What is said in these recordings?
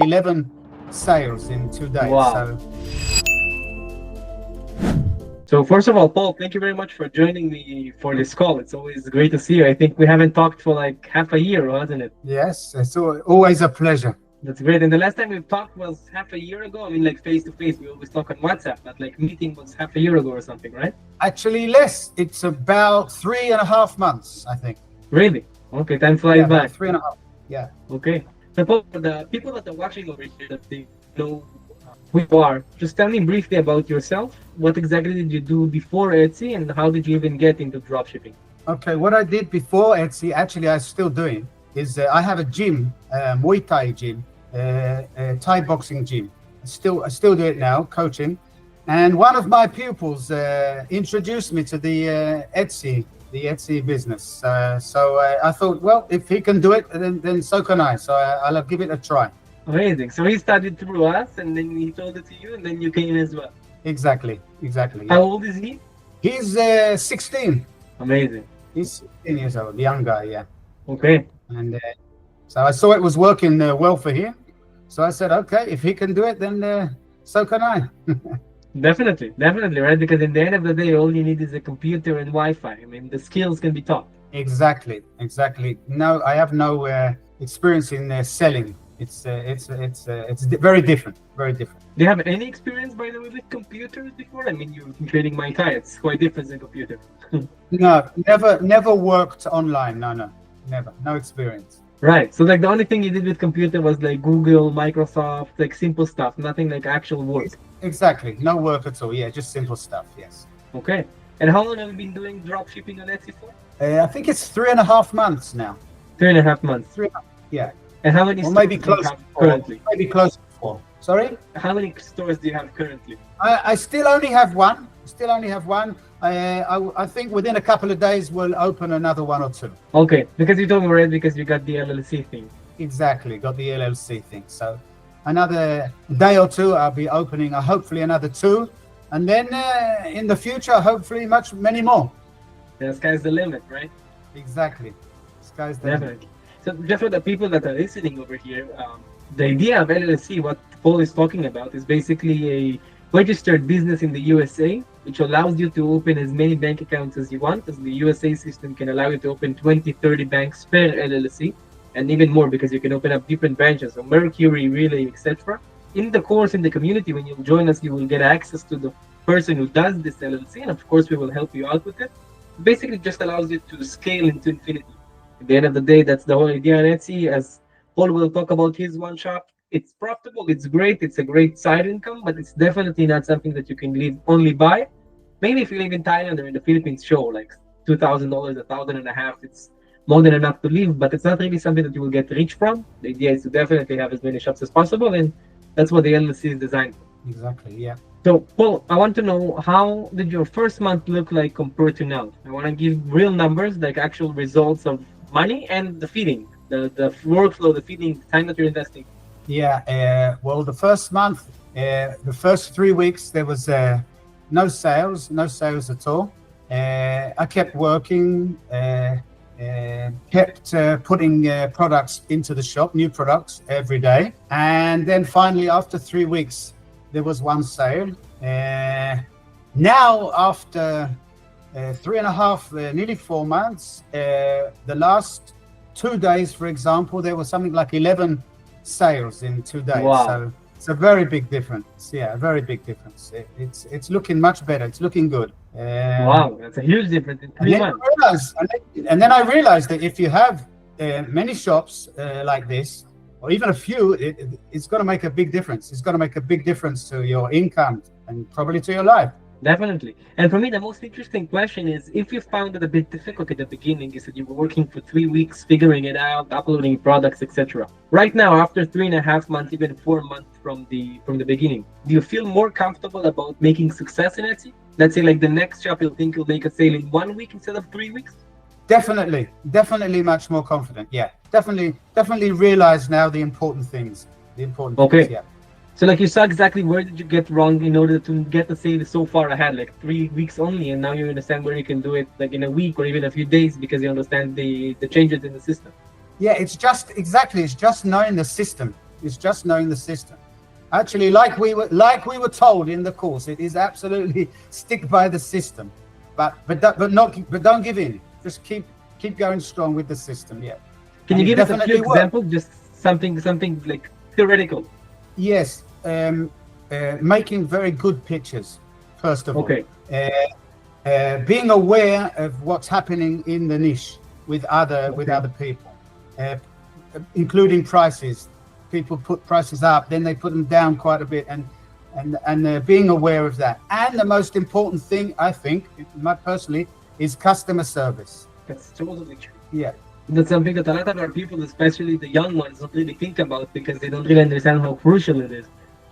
11 sales in 2 days. Wow. So first of all, Paul, thank you very much for joining me for this call. It's always great to see you. I think we haven't talked for like half a year, hasn't it? Yes, it's always a pleasure. That's great. And the last time we talked was half a year ago. I mean, like face to face. We always talk on WhatsApp, but like meeting was half a year ago or something, right? Actually, less. It's about 3.5 months, I think. Really? Okay, time flies by. 3.5. Yeah. Okay. So Paul, for the people that are watching over here that they know who you are, just tell me briefly about yourself. What exactly did you do before Etsy, and how did you even get into dropshipping? Okay, what I did before Etsy, actually I'm still doing, is I have a gym, Muay Thai gym, Thai boxing gym. I still do it now, coaching. And one of my pupils introduced me to the Etsy business. So I thought, well, if he can do it, then so can I. So I'll give it a try. Amazing. So he started through us, and then he told it to you, and then you came as well. Exactly. Yeah. How old is he? He's 16. Amazing. He's 16 years old, young guy, yeah. Okay. And so I saw it was working well for him. So I said, okay, if he can do it, then so can I. Definitely, right? Because in the end of the day, all you need is a computer and Wi-Fi. I mean, the skills can be taught. Exactly. No, I have no experience in selling. It's very different. Do you have any experience, by the way, with computers before? I mean, you've been trading my Thai. It's quite different than computer. No, never worked online. No, never. No experience. Right. So like the only thing you did with computer was like Google, Microsoft, like simple stuff, nothing like actual work. Exactly. No work at all. Yeah, just simple stuff. Yes. Okay. And how long have you been doing drop shipping on Etsy for? I think it's 3.5 months now. 3.5 months. Yeah. And how many or stores maybe do you close have currently? Maybe close to 4. Sorry? How many stores do you have currently? I still only have one. I think within a couple of days we'll open another 1 or 2. Okay, because you told me already because you got the LLC thing. Exactly, got the LLC thing. So another day or 2 I'll be opening hopefully another 2. And then in the future, hopefully many more. The sky's the limit, right? Exactly. Sky's the limit. Definitely. So just for the people that are listening over here, the idea of LLC, what Paul is talking about, is basically a registered business in the USA, which allows you to open as many bank accounts as you want, as the USA system can allow you to open 20, 30 banks per LLC, and even more because you can open up different branches, so Mercury, Relay, etc. In the course, in the community, when you join us, you will get access to the person who does this LLC, and of course, we will help you out with it. Basically, just allows you to scale into infinity. At the end of the day, that's the whole idea on Etsy. As Paul will talk about his one shop, it's profitable, it's great, it's a great side income, but it's definitely not something that you can live only by. Maybe if you live in Thailand or in the Philippines, show like $2,000, $1,500, it's more than enough to live, but it's not really something that you will get rich from. The idea is to definitely have as many shops as possible, and that's what the LLC is designed for. Exactly, yeah. So, Paul, I want to know, how did your first month look like compared to now? I want to give real numbers, like actual results of money and the feeding, the workflow, the feeding, the time that you're investing. Yeah, well, the first month, the first 3 weeks, there was no sales at all. I kept working, kept putting products into the shop, new products every day. And then finally, after 3 weeks, there was one sale. Now, after 3.5, nearly 4 months, the last 2 days, for example, there was something like 11 sales in 2 days. Wow. So it's a very big difference. Yeah, a very big difference. It's looking much better. It's looking good. Wow, that's a huge difference in 3 months. And then I realized that if you have many shops like this, or even a few, it's going to make a big difference. It's going to make a big difference to your income and probably to your life. Definitely. And for me, the most interesting question is, if you found it a bit difficult at the beginning, you said you were working for 3 weeks, figuring it out, uploading products, etc. Right now, after 3.5 months, even 4 months from the beginning, do you feel more comfortable about making success in Etsy? Let's say like the next shop, you'll think you'll make a sale in 1 week instead of 3 weeks? Definitely much more confident. Yeah, definitely realize now the important things. Okay. Yeah. So like you saw exactly where did you get wrong in order to get the sale so far ahead, like 3 weeks only, and now you understand where you can do it like in a week or even a few days because you understand the changes in the system. Yeah, it's just knowing the system. It's just knowing the system. Actually, like we were told in the course, it is absolutely stick by the system, but don't give in. Just keep going strong with the system. Yeah. Can And you it give us a few definitely works. examples? Just something like theoretical. Yes, making very good pictures, first of Okay. all. Being aware of what's happening in the niche with other people, including prices. People put prices up, then they put them down quite a bit, and being aware of that. And the most important thing, I think, personally, is customer service. That's totally true. Yeah. That's something that a lot of our people, especially the young ones, don't really think about because they don't really understand how crucial it is.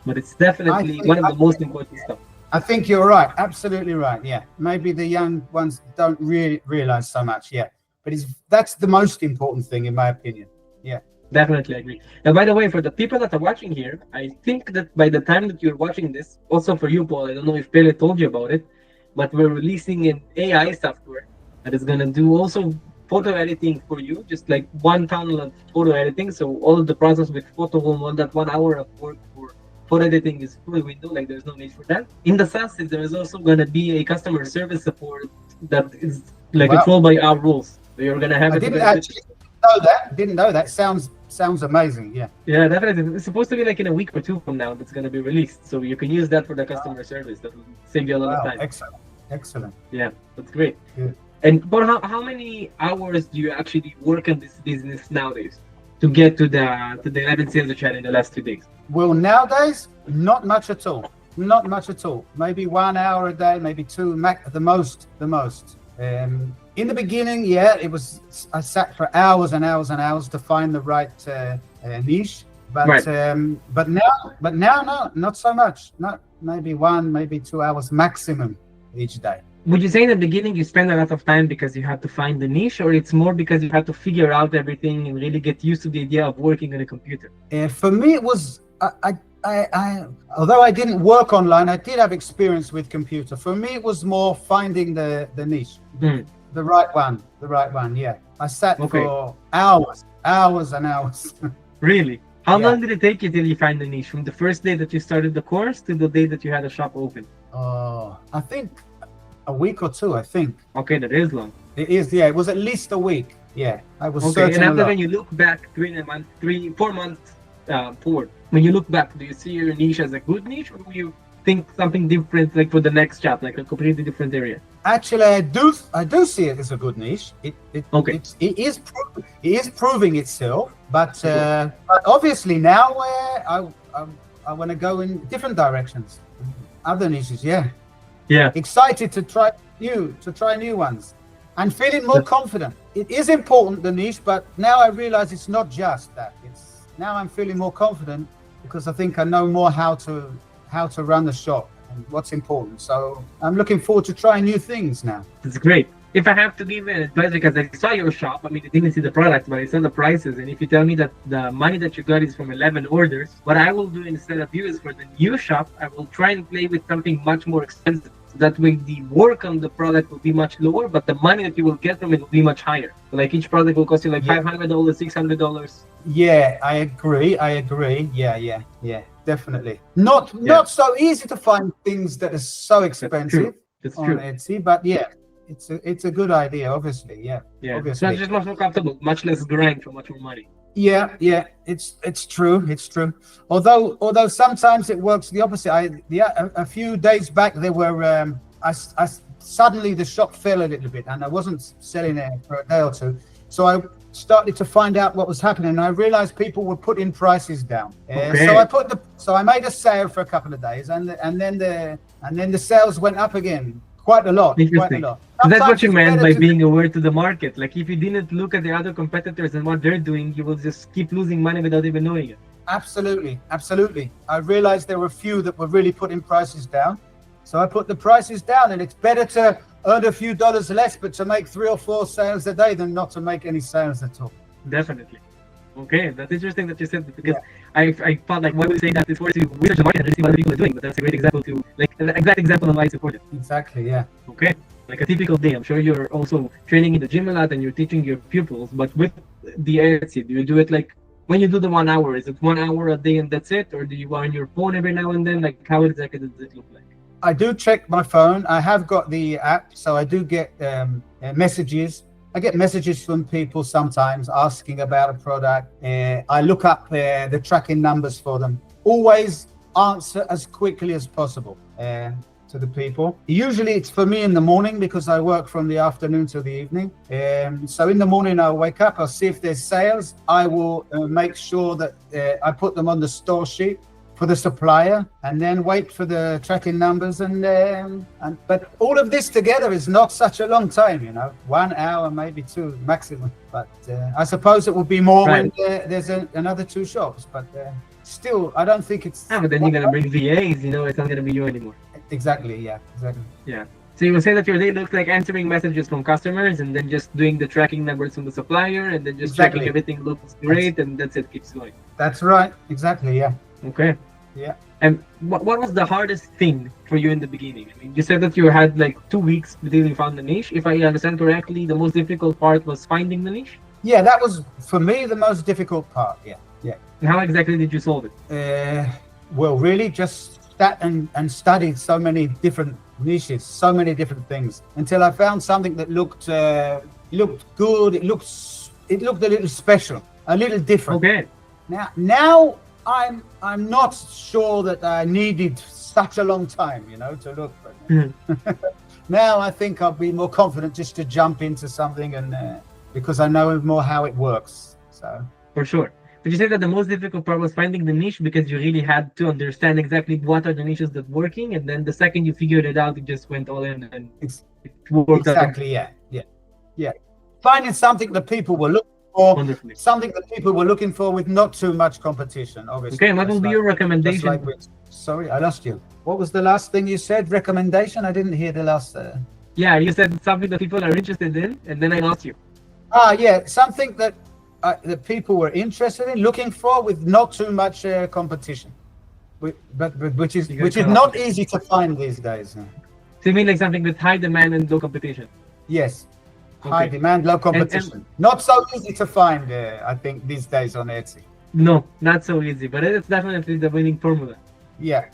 But it's definitely one of the most important stuff. I think you're right. Absolutely right. Yeah. Maybe the young ones don't really realize so much. Yeah. But that's the most important thing, in my opinion. Yeah. Definitely agree. And by the way, for the people that are watching here, I think that by the time that you're watching this, also for you, Paul, I don't know if Pele told you about it, but we're releasing an AI software that is going to do also photo editing for you, just like 1 ton of photo editing. So all of the process with photo home, all that 1 hour of work for photo editing is through the window, like there's no need for that. In the SaaS, there is also going to be a customer service support that is like it's all by our rules. So you're going to have I didn't actually know that. Sounds amazing. Yeah. Yeah, definitely. It's supposed to be like in a week or 2 from now that's going to be released. So you can use that for the customer service. That will save you a lot of time. Excellent. Yeah, that's great. Yeah. And but how many hours do you actually work on this business nowadays to get to the 11 sales that you had in the last 2 days? Well, nowadays, not much at all. Not much at all. Maybe 1 hour a day, maybe 2, the most. In the beginning, yeah, I sat for hours and hours and hours to find the right niche. But Right. but now, no, not so much. Not maybe 1, maybe 2 hours maximum each day. Would you say in the beginning you spend a lot of time because you had to find the niche, or it's more because you had to figure out everything and really get used to the idea of working on a computer? For me, it was although I didn't work online, I did have experience with computer. For me, it was more finding the niche, the right one. Yeah, I sat for hours and hours. Really? How Yeah. long did it take you till you find the niche? From the first day that you started the course to the day that you had a shop open? Oh, I think a week or 2. I think Okay, that is long. it is. Yeah, it was at least a week. Yeah, I was Okay, certain and a after lot. when you look back 4 months forward, when you look back, do you see your niche as a good niche, or do you think something different, like for the next shop, like a completely different area? Actually, I do see it as a good niche. It is proving itself, but obviously now I want to go in different directions, other niches. Yeah. Excited to try new ones, and feeling more confident. It is important, the niche, but now I realize it's not just that. Now I'm feeling more confident because I think I know more how to run the shop and what's important. So I'm looking forward to trying new things now. That's great. If I have to give an advice, because I saw your shop, I mean, I didn't see the product, but I saw the prices. And if you tell me that the money that you got is from 11 orders, what I will do instead of you is for the new shop, I will try and play with something much more expensive. So that way the work on the product will be much lower, but the money that you will get from it will be much higher. Like each product will cost you like $500, $600. Yeah, I agree. Yeah. Definitely. Not so easy to find things that are so expensive on Etsy, but yeah, it's a good idea, obviously. Yeah. Obviously. It's not just much more comfortable, much less grind for much more money. Yeah, it's true. Although sometimes it works the opposite. A few days back there were suddenly the shop fell a little bit, and I wasn't selling it for a day or 2. So I started to find out what was happening, and I realized people were putting prices down. So I made a sale for a couple of days, and then the sales went up again. Quite a lot. So that's what you meant by being aware to the market. Like if you didn't look at the other competitors and what they're doing, you will just keep losing money without even knowing it. Absolutely. I realized there were a few that were really putting prices down. So I put the prices down, and it's better to earn a few dollars less, but to make 3 or 4 sales a day than not to make any sales at all. Definitely. Okay, that's interesting that you said that, because I felt like why would you say that it's worth to research the market and see what other people are doing, but that's a great example to, like, an exact example on why it's important. Exactly, yeah. Okay, like a typical day. I'm sure you're also training in the gym a lot and you're teaching your pupils, but with the Etsy, do you do it like when you do the 1 hour, is it 1 hour a day and that's it, or do you are on your phone every now and then? Like, how exactly does it look like? I do check my phone. I have got the app, so I do get messages. I get messages from people sometimes asking about a product. I look up the tracking numbers for them. Always answer as quickly as possible to the people. Usually it's for me in the morning because I work from the afternoon to the evening. So in the morning I'll wake up, I'll see if there's sales. I will make sure that I put them on the store sheet for the supplier, and then wait for the tracking numbers. But all of this together is not such a long time, 1 hour, maybe two maximum. But I suppose it will be more Right. when there's another two shops. But still, I don't think it's But then you're gonna bring VAs. It's not gonna be you anymore. exactly. Yeah, exactly. Yeah. So you will say that your day looks like answering messages from customers and then just doing the tracking numbers from the supplier and then just Exactly. checking everything looks great and that's it, keeps going. That's right. Exactly. Yeah. Okay. Yeah. And what was the hardest thing for you in the beginning? I mean, you said that you had like 2 weeks until you found the niche. If I understand correctly, the most difficult part was finding the niche. Yeah, that was for me the most difficult part. Yeah. Yeah. And how exactly did you solve it? Well, really just sat and studied so many different niches, so many different things until I found something that looked good. It looked a little special, a little different. Okay. Now I'm not sure that I needed such a long time, to look for it. Now I think I'll be more confident just to jump into something and because I know more how it works. So For sure. But you said that the most difficult part was finding the niche because you really had to understand exactly what are the niches that working, and then the second you figured it out, you just went all in and Ex- it worked out exactly, yeah. Finding something that people were looking for, wonderfully. something that people were looking for with not too much competition, obviously. Okay, and what will be your Just recommendation? like sorry, I lost you. What was the last thing you said? Recommendation? I didn't hear the last. Yeah, you said something that people are interested in, and then I lost you. Yeah, something that people were interested in, looking for with not too much competition, but which is not easy to find these days. So you mean like something with high demand and low competition? Yes, high Okay. demand, low competition. Not so easy to find, I think, these days on Etsy. No, not so easy, but it's definitely the winning formula. Yeah.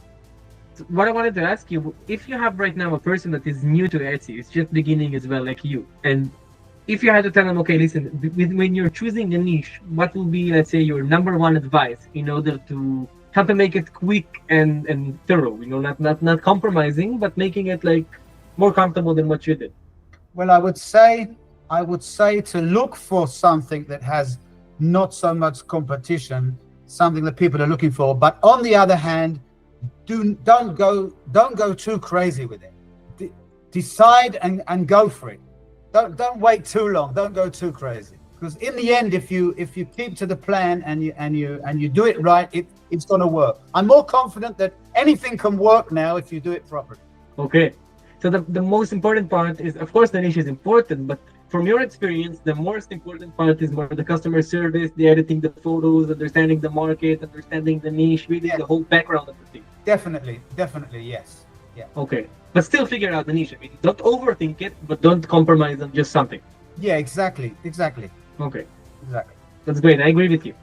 So what I wanted to ask you, if you have right now a person that is new to Etsy, it's just beginning as well, like you, and if you had to tell them, okay, listen, when you're choosing a niche, what will be, let's say, your number one advice in order to how to make it quick and thorough, not compromising, but making it like more comfortable than what you did? Well, I would say to look for something that has not so much competition, something that people are looking for. But on the other hand, don't go too crazy with it. Decide and go for it. Don't wait too long. Don't go too crazy. Because in the end, if you keep to the plan and you do it right, it's going to work. I'm more confident that anything can work now if you do it properly. Okay. So the most important part is, of course, the niche is important, but from your experience, the most important part is more the customer service, the editing the photos, understanding the market, understanding the niche, really the whole background of the thing. Definitely, yes. Yeah. Okay. But still figure out the niche. I mean, don't overthink it, but don't compromise on just something. Yeah, exactly. Okay. Exactly. That's great. I agree with you.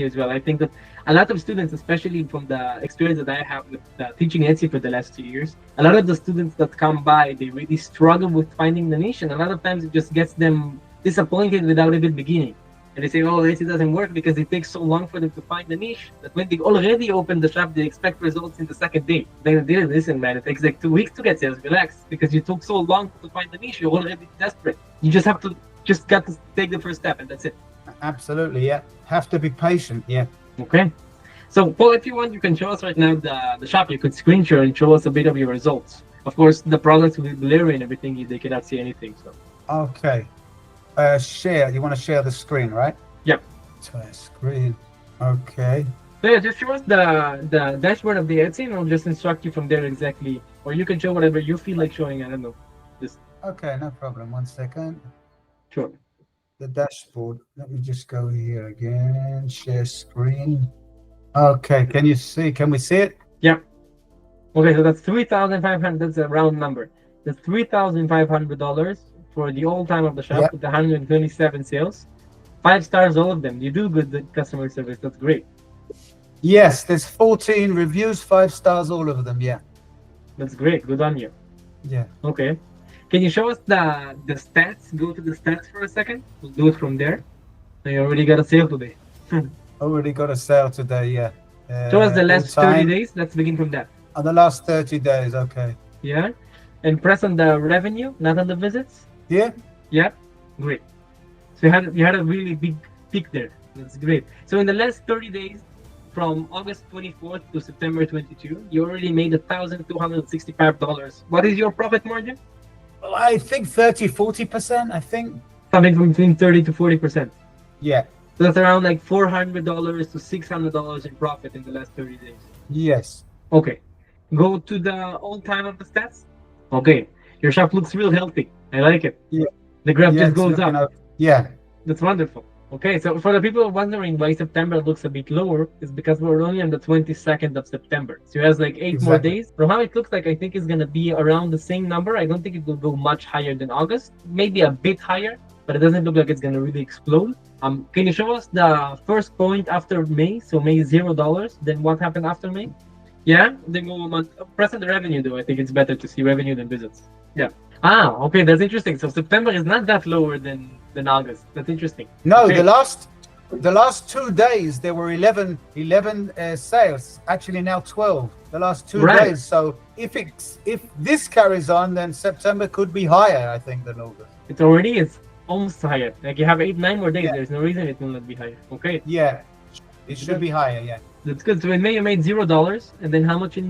As well. I think that a lot of students, especially from the experience that I have with teaching Etsy for the last 2 years, a lot of the students that come by, they really struggle with finding the niche, and a lot of times it just gets them disappointed without even beginning. And they say, oh, Etsy doesn't work because it takes so long for them to find the niche that when they already open the shop, they expect results in the second day. Then they listen, man, it takes like 2 weeks to get sales. Relax, because you took so long to find the niche, you're already desperate. You just got to take the first step, and that's it. Absolutely, yeah. Have to be patient, yeah. Okay. So, Paul, if you want, you can show us right now the shop. You could screen share and show us a bit of your results. Of course, the products will be blurry and everything. They cannot see anything. So. Okay. Share. You want to share the screen, right? Yep. Screen. Okay. So yeah, just show us the dashboard of the Etsy, and I'll just instruct you from there exactly. Or you can show whatever you feel like showing. I don't know. Just Okay, no problem. 1 second. sure. The dashboard. Let me just go here again. Share screen. Okay. Can we see it? Yeah. Okay, so that's 3,500. That's a round number. That's $3,500 for the whole time of the shop with 127 sales. 5 stars, all of them. You do good customer service. That's great. Yes, there's 14 reviews, 5 stars, all of them. Yeah, That's great. Good on you. yeah. Okay. Can you show us the stats? Go to the stats for a second. We'll do it from there. I already got a sale today. Already got a sale today. Yeah. Show us the All last 30 time. days. Let's begin from that. On the last 30 days. Okay. Yeah. And press on the revenue, not on the visits. Yeah. Yeah. Great. So you had a really big peak there. That's great. So in the last 30 days, from August 24th to September 22, you already made $1,265. What is your profit margin? Well, I think 30-40%. I think. Something from between 30 to 40%. Yeah. So that's around like $400 to $600 in profit in the last 30 days. Yes. Okay. Go to the old time of the stats. Okay. Your shop looks real healthy. I like it. Yeah. The graph Yeah, just it's goes looking up. Yeah. That's wonderful. Okay, so for the people wondering why September looks a bit lower, is because we're only on the 22nd of September. So it has like 8 more Exactly. days. From how it looks like, I think it's going to be around the same number. I don't think it will go much higher than August. Maybe a bit higher, but it doesn't look like it's going to really explode. Can you show us the first point after May? So May is $0. Then what happened after May? Yeah, then go on. Press on the revenue though. I think it's better to see revenue than visits. Yeah. Ah, okay, that's interesting. So September is not that lower than August. That's interesting. No, Okay. the last 2 days there were 11 sales. Actually now 12. The last 2 Right. days. So if this carries on, then September could be higher, I think, than August. It already is almost higher. Like you have 8, 9 more days. Yeah. There's no reason it will not be higher. Okay, Yeah. It should be higher. Yeah. that's good. So in May you made $0, and then how much in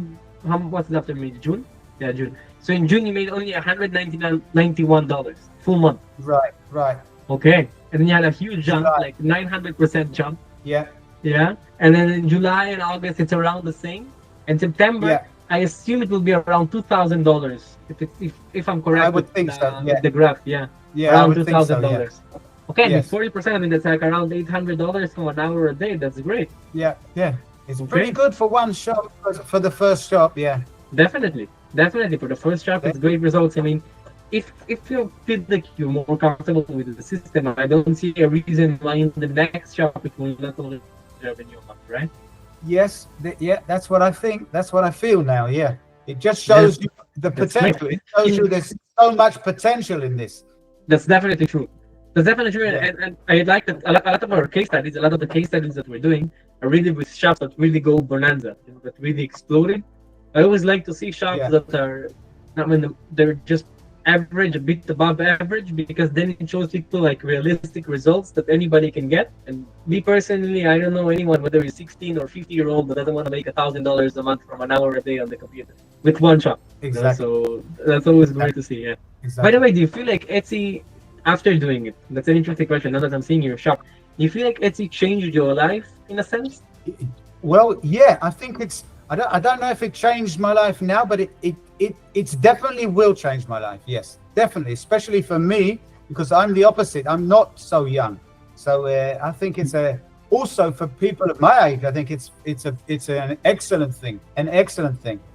what's after May? June? Yeah, June. So in June you made only $191 full month. Right. Right. Okay, and then you had a huge jump, July. like 900% jump. Yeah. Yeah, and then in July and August it's around the same. And September, Yeah. I assume it will be around $2,000 if I'm correct. I would with think the, so, with yeah. the graph. Yeah. Yeah. I Around would think so. Yeah. $2,000. Okay, Yes. 40%. I mean, that's like around $800 for an hour a day. That's great. Yeah. Yeah. It's Okay. pretty good for one shop. For the first shop. Yeah. Definitely for the first shop, it's great results. I mean, if you feel like you're more comfortable with the system, I don't see a reason why in the next shop it will not only revenue a month, right? Yes. Yeah. That's what I think. That's what I feel now. Yeah. It just shows you the That's potential. great. It shows you there's so much potential in this. That's definitely true. That's definitely true, Yeah. and I like that a lot of our case studies, a lot of the case studies that we're doing are really with shops that really go bonanza, that really exploded. I always like to see shops Yeah. that are not when they're just average, a bit above average, because then it shows people like realistic results that anybody can get. And me personally, I don't know anyone, whether he's 16 or 50-year-old, that doesn't want to make $1,000 a month from an hour a day on the computer with one shop. You know? Exactly. So that's always great to see. Yeah. Exactly. By the way, do you feel like Etsy, after doing it, that's an interesting question, now that I'm seeing your shop, do you feel like Etsy changed your life in a sense? Well, yeah, I think I don't know if it changed my life now, but it's definitely will change my life. Yes, definitely, especially for me, because I'm the opposite. I'm not so young, so I think it's also for people of my age. I think it's an excellent thing,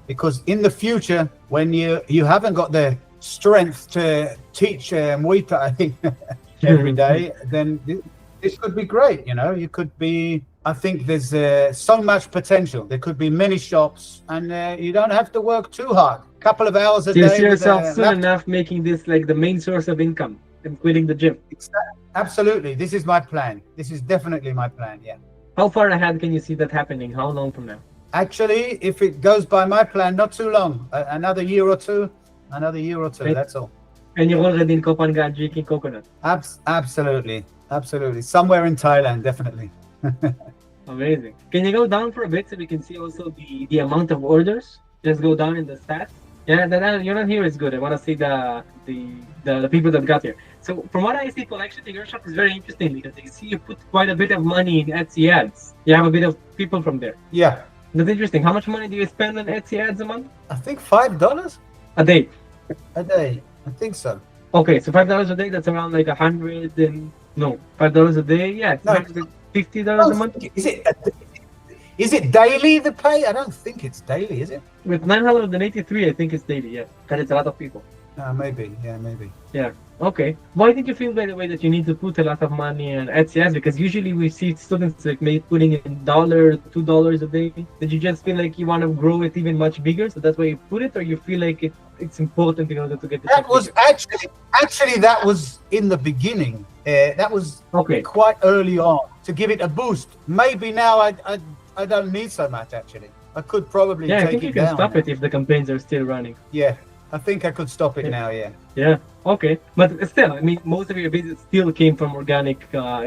because in the future, when you haven't got the strength to teach Muay Thai every day, then this could be great. You know, you could be. I think there's so much potential. There could be many shops, and you don't have to work too hard. A couple of hours a Do you day. see with yourself a soon laptop. enough making this like the main source of income and quitting the gym? Absolutely, this is my plan. This is definitely my plan. Yeah. How far ahead can you see that happening? How long from now? Actually, if it goes by my plan, not too long. Another year or two. Right. That's all. And you're already in Kopangan drinking coconut. Absolutely. Somewhere in Thailand, definitely. Amazing. Can you go down for a bit so we can see also the amount of orders? Just go down in the stats. Yeah, you're not here is good. I want to see the people that got here. So from what I see, collection in your shop is very interesting because I see you put quite a bit of money in Etsy ads. You have a bit of people from there. Yeah, That's interesting. How much money do you spend on Etsy ads a month? I think $5 A day. a day. I think so. Okay, so $5 a day. That's around like $5 a day. Yeah, it's No, $150 a month. Is it daily the pay? I don't think it's daily, is it? With 983, I think it's daily. Yeah, because it's a lot of people. Maybe. Yeah, maybe. Yeah. Okay. Why did you feel, by the way, that you need to put a lot of money on Etsy ads? Because usually we see students like maybe putting in $2 a day. Did you just feel like you want to grow it even much bigger, so that's why you put it, or you feel like it's important in order to get the That shop was bigger? actually that was in the beginning. That was Okay. quite early on to give it a boost. Maybe now I don't need so much actually. I could probably Yeah, I take think you it can down stop now. it if the campaigns are still running. Yeah, I think I could stop it Yeah. now. Yeah. Yeah. Okay. But still, I mean, most of your visits still came from organic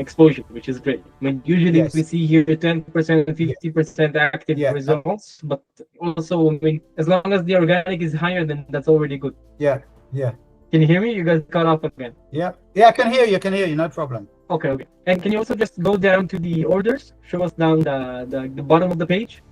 exposure, which is great. I mean, usually we Yes. see here 10%, Yeah. 50% active Yeah. results, but also, I mean, as long as the organic is higher, then that's already good. Yeah. Yeah. Can you hear me? You guys cut off again. Yeah. Yeah. I can hear you. I can hear you. No problem. Okay, okay. And can you also just go down to the orders? Show us down the bottom of the page.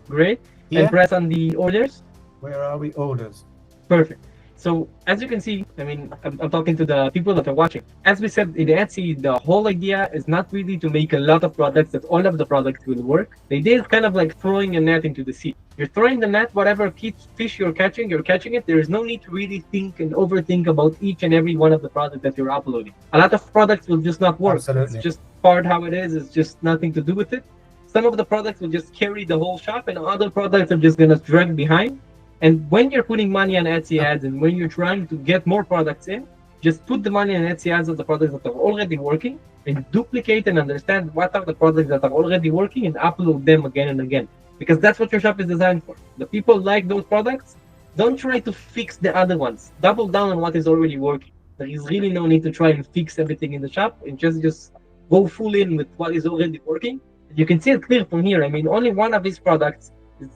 Great. And Here. press on the orders. Where are we? Orders. Perfect. So as you can see, I mean, I'm talking to the people that are watching. As we said in Etsy, the whole idea is not really to make a lot of products that all of the products will work. The idea is kind of like throwing a net into the sea. You're throwing the net, whatever fish you're catching it. There is no need to really think and overthink about each and every one of the products that you're uploading. A lot of products will just not work. Absolutely. It's just part how it is. It's just nothing to do with it. Some of the products will just carry the whole shop, and other products are just gonna drag behind. And when you're putting money on Etsy ads and when you're trying to get more products in, just put the money on Etsy ads of the products that are already working and duplicate and understand what are the products that are already working and upload them again and again. Because that's what your shop is designed for. The people like those products. Don't try to fix the other ones. Double down on what is already working. There is really no need to try and fix everything in the shop and just go full in with what is already working. You can see it clear from here. I mean, only one of these products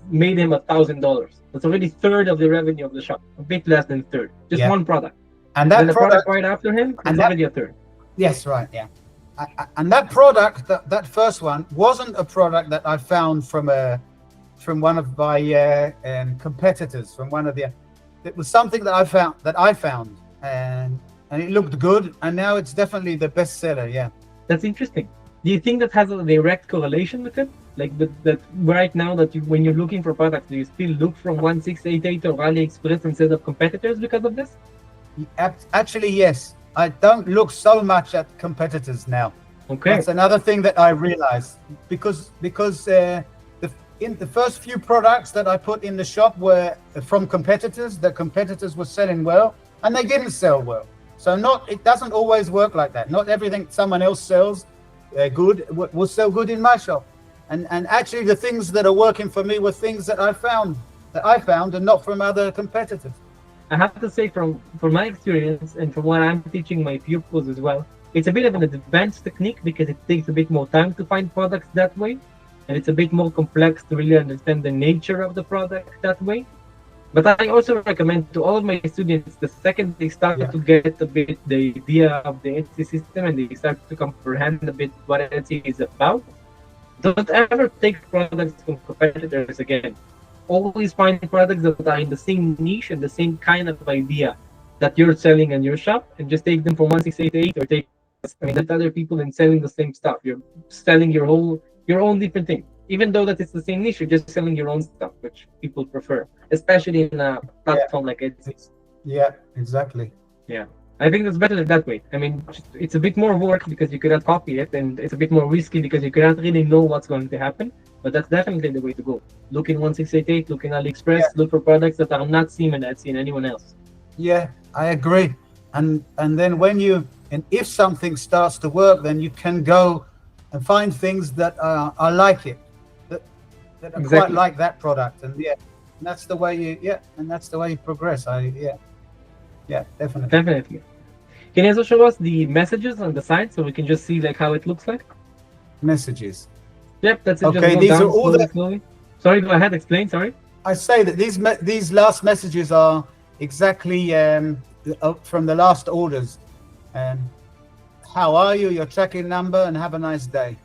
made him $1,000. That's already third of the revenue of the shop, a bit less than third. Just Yeah. one product. And Then that the product product. right after him And is that- already a third. Yes. Right. Yeah. And that product, that first one, wasn't a product that I found from one of my competitors. From one of the. It was something that I found, and it looked good, and now it's definitely the best seller. Yeah. That's interesting. Do you think that has a direct correlation with it? Like that right now that when you're looking for products, do you still look from 1688 or AliExpress instead of competitors because of this? Actually, yes. I don't look so much at competitors now. Okay. That's another thing that I realized because in the first few products that I put in the shop were from competitors. The competitors were selling well, and they didn't sell well. So it doesn't always work like that. Not everything someone else sells good will sell good in my shop. And actually, the things that are working for me were things that I found, and not from other competitors. I have to say from my experience and from what I'm teaching my pupils as well, it's a bit of an advanced technique because it takes a bit more time to find products that way, and it's a bit more complex to really understand the nature of the product that way. But I also recommend to all of my students, the second they start to get a bit the idea of the Etsy system and they start to comprehend a bit what Etsy is about, don't ever take products from competitors again. Always find products that are in the same niche and the same kind of idea that you're selling in your shop, and just take them from 1688 or let other people and selling the same stuff. You're selling your own different thing. Even though that it's the same niche, you're just selling your own stuff, which people prefer, especially in a platform like Etsy. Yeah, exactly. Yeah. I think that's better that way. I mean, it's a bit more work because you cannot copy it, and it's a bit more risky because you cannot really know what's going to happen. But that's definitely the way to go. Look in 1688, look in AliExpress, look for products that are not seen in Etsy and anyone else. Yeah, I agree. And then if something starts to work, then you can go and find things that are like it, that are quite like that product. And that's the way you progress. Definitely. Definitely. Can you also show us the messages on the side so we can just see like how it looks like? Messages. Yep, that's it. Okay, just go these down are all slowly. Sorry, go ahead. Explain. Sorry. I say that these last messages are exactly from the last orders. How are you? Your tracking number, and have a nice day.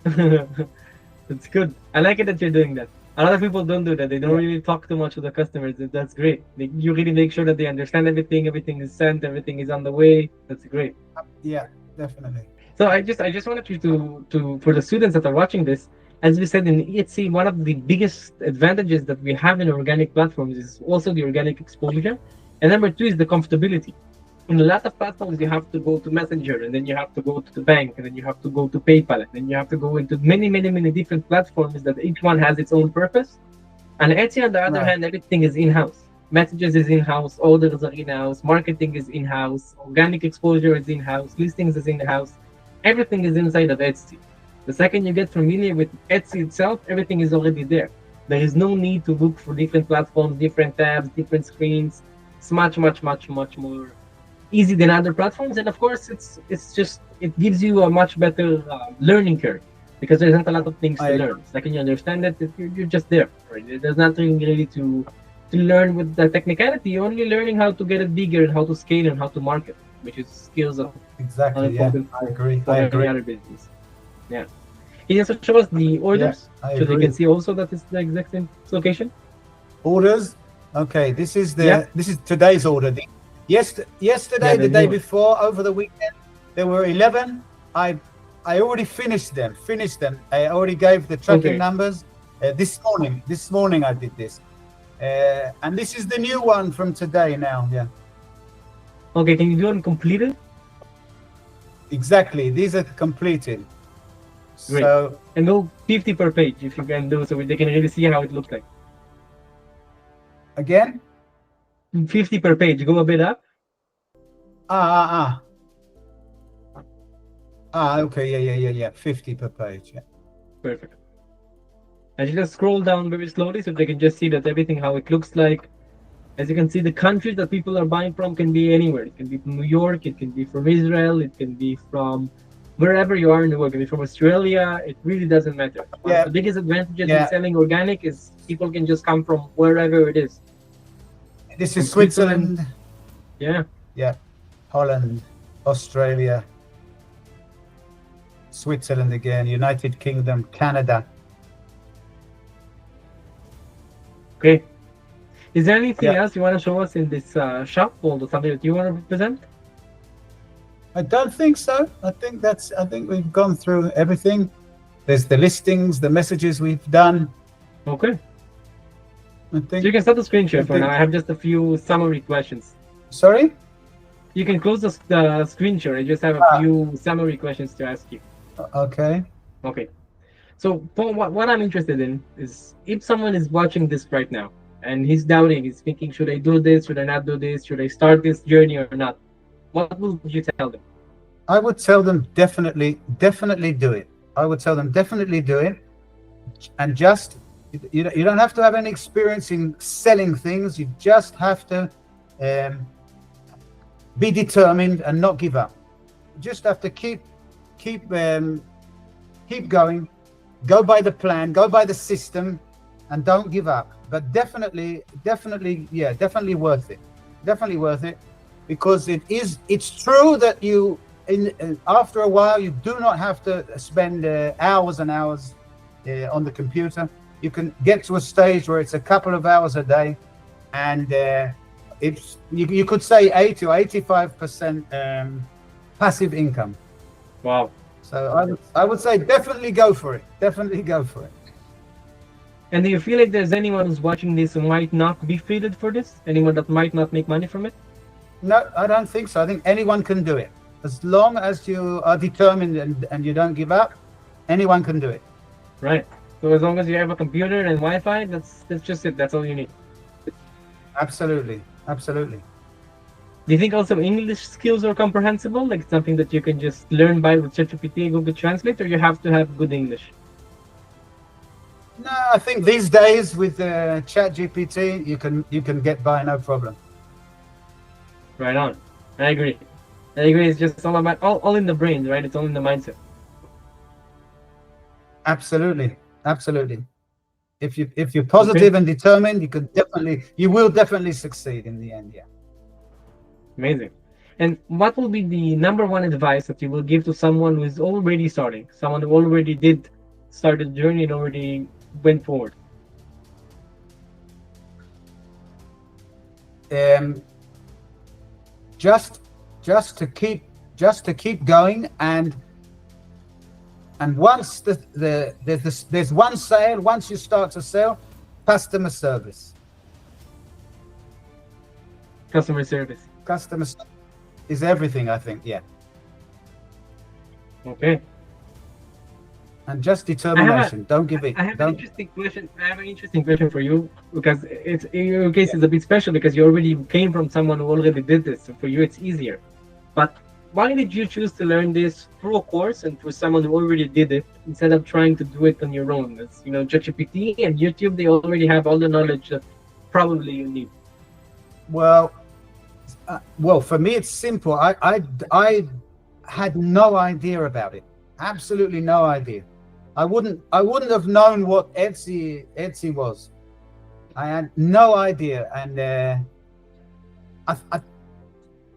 That's good. I like it that you're doing that. A lot of people don't do that. They don't really talk too much to the customers. That's great. You really make sure that they understand everything. Everything is sent. Everything is on the way. That's great. Yeah, definitely. So I just wanted you to for the students that are watching this, as we said in Etsy, one of the biggest advantages that we have in organic platforms is also the organic exposure, and number two is the comfortability. In a lot of platforms, you have to go to Messenger, and then you have to go to the bank, and then you have to go to PayPal, and then you have to go into many, many, many different platforms that each one has its own purpose. And Etsy, on the other Right. hand, everything is in-house. Messages is in-house, orders are in-house, marketing is in-house, organic exposure is in-house, listings is in-house. Everything is inside of Etsy. The second you get familiar with Etsy itself, everything is already there. There is no need to look for different platforms, different tabs, different screens. It's much, much, much, much more easy than other platforms. And of course, it gives you a much better learning curve because there isn't a lot of things I to agree. learn. Second you understand that, you're just there. Right? There's nothing really to learn with the technicality. You're only learning how to get it bigger and how to scale and how to market, which is skills of Exactly. Yeah. important I agree. for I any agree. other business. Yeah. Can you also show us the Yeah. orders I so they can agree. see also that it's the exact same location? Orders. Okay. This is Yeah. today's order. Yesterday, Yeah, the the day new one. before, over the weekend, there were 11. I already finished them. I already gave the tracking Okay. numbers this morning. This morning I did this, and this is the new one from today. Now, yeah, Okay, can you do it completed? exactly. These are completed. Great. So And go 50 per page if you can do so they can really see how it looks like. again, 50 per page, go a bit up. ah. Okay, yeah. 50 per page. Yeah. Perfect. And you just scroll down very slowly so they can just see that everything how it looks like. As you can see, the countries that people are buying from can be anywhere. It can be from New York, it can be from Israel, it can be from wherever you are in the world. It can be from Australia. It really doesn't matter. One of Yeah, the biggest advantages in yeah. selling organic is people can just come from wherever it is. This From is Switzerland. Yeah. Yeah, Holland, Australia, Switzerland again, United Kingdom, Canada. Okay. Is there anything Yeah. else you want to show us in this shop or something that you want to present? I don't think so. I think we've gone through everything. There's the listings, the messages we've done. Okay. I So think. you can start the screen share for think- now. I have just a few summary questions. Sorry? You can close the screen share. I just have a few summary questions to ask you. Okay. Okay. So Paul, what I'm interested in is if someone is watching this right now and he's doubting, he's thinking, should I do this? Should I not do this? Should I start this journey or not? What would you tell them? I would tell them definitely do it. I would tell them definitely do it. And just, you don't have to have any experience in selling things. You just have to be determined and not give up. You just have to keep going, go by the plan, go by the system, and don't give up. But definitely worth it. Definitely worth it, because it's true that you after a while you do not have to spend hours and hours on the computer. You can get to a stage where it's a couple of hours a day, and it's you could say 80 or 85% passive income. Wow. So I would say definitely go for it. Definitely go for it. And do you feel like there's anyone who's watching this who might not be fitted for this? Anyone that might not make money from it? No, I don't think so. I think anyone can do it. As long as you are determined and you don't give up, anyone can do it. Right. So as long as you have a computer and Wi-Fi, that's just it. That's all you need. Absolutely. Absolutely. Do you think also English skills are comprehensible? Like something that you can just learn by with ChatGPT, Google Translate, or you have to have good English? No, I think these days with ChatGPT, you can get by no problem. Right on. I agree. I agree. It's just all about all in the brain, right? It's all in the mindset. Absolutely. Absolutely. If you're positive and determined, you will definitely succeed in the end. Yeah. Amazing. And what will be the number one advice that you will give to someone who is already starting, someone who already did start the journey and already went forward? Just to keep going, and once there's one sale, once you start to sell, customer service. Customer service. is everything, I think. Yeah. Okay. And just determination. Don't give it. I have an Don't. interesting question. I have an interesting question for you because it's in your case it's a bit special because you already came from someone who already did this. So for you it's easier. But why did you choose to learn this through a course and through someone who already did it instead of trying to do it on your own? As you know, ChatGPT and YouTube, they already have all the knowledge that probably you need. Well, for me it's simple. I had no idea about it. Absolutely no idea. I wouldn't have known what Etsy was. I had no idea, and I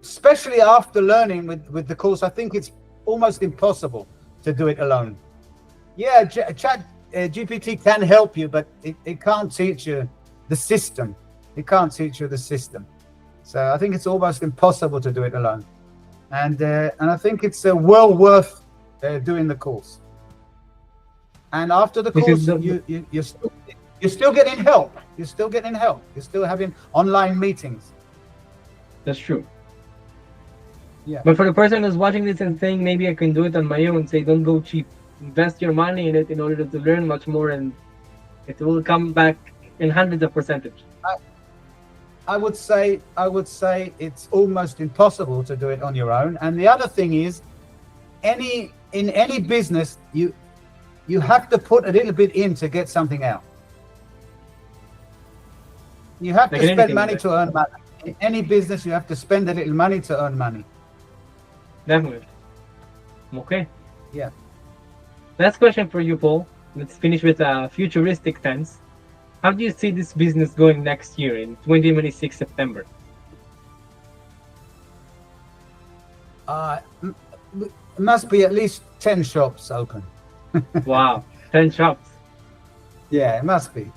especially after learning with the course, I think it's almost impossible to do it alone. Yeah, Chat GPT can help you, but it can't teach you the system. It can't teach you the system. So I think it's almost impossible to do it alone. And I think it's well worth doing the course. And after the course, you're still getting help. You're still getting help. You're still having online meetings. That's true. Yeah. But for the person who's watching this and saying maybe I can do it on my own, say don't go cheap. Invest your money in it in order to learn much more, and it will come back in hundreds of percentage. I would say it's almost impossible to do it on your own. And the other thing is, in any business, you have to put a little bit in to get something out. You have to spend money to earn money. In any business, you have to spend a little money to earn money. Definitely. Okay. Yeah. Last question for you, Paul. Let's finish with a futuristic tense. How do you see this business going next year in 2026 September? It must be at least 10 shops open. Wow, 10 shops. Yeah, it must be.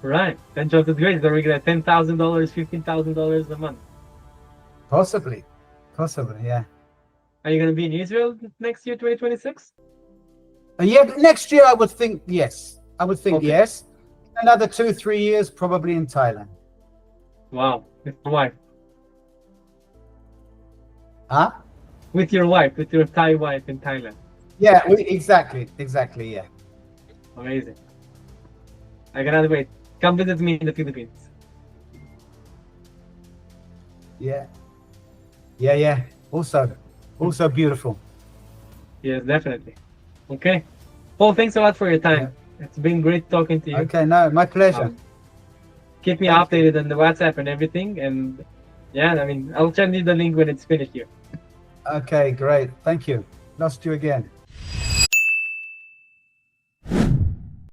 Right, 10 shops is great. So we get $10,000, $15,000 a month. Possibly, yeah. Are you going to be in Israel next year, 2026? Yeah, next year I would think yes. Okay. Yes. Another 2-3 years, probably in Thailand. Wow, with your wife. Huh? With your Thai wife in Thailand. Yeah, exactly, yeah. Amazing. I cannot wait. Come visit me in the Philippines. Yeah. Also beautiful. Yes, definitely. Okay. Paul, thanks a lot for your time. Yeah. It's been great talking to you. Okay, no, my pleasure. Keep me updated on the WhatsApp and everything. And yeah, I mean, I'll send you the link when it's finished here. Okay, great. Thank you. Lost you again.